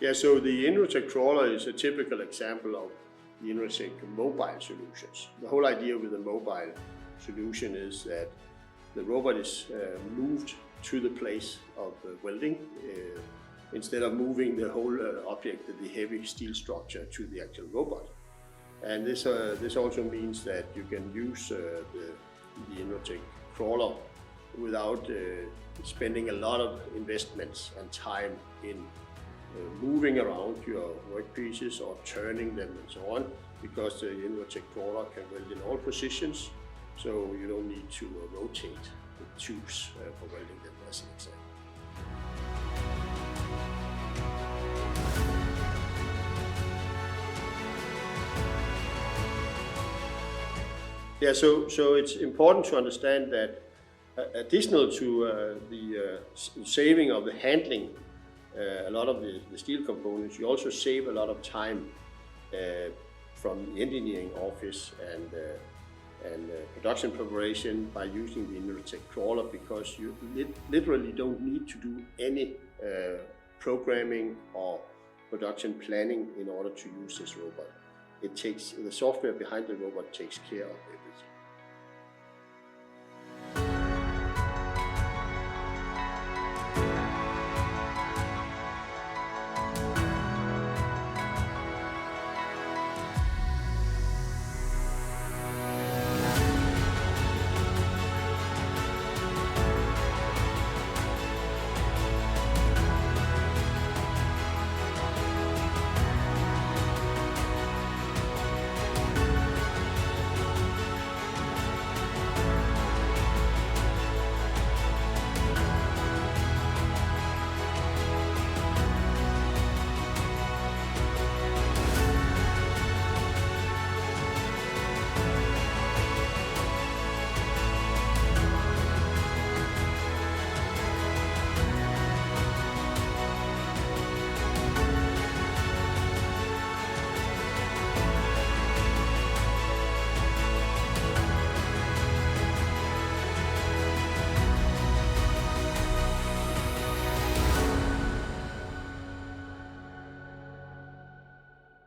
Yeah, so the Inrotech-Crawler is a typical example of the Inrotech mobile solutions. The whole idea with the mobile solution is that the robot is moved to the place of welding instead of moving the whole object, the heavy steel structure, to the actual robot. And this also means that you can use the Inrotech-Crawler without spending a lot of investments and time in moving around your workpieces or turning them and so on, because the Inrotech-Crawler can weld in all positions, so you don't need to rotate the tubes for welding them, as an example. Yeah, so it's important to understand that additional to the saving of the handling a lot of the steel components, you also save a lot of time from the engineering office and production preparation by using the Inrotech-Crawler, because you literally don't need to do any programming or production planning in order to use this robot. The software behind the robot takes care of it.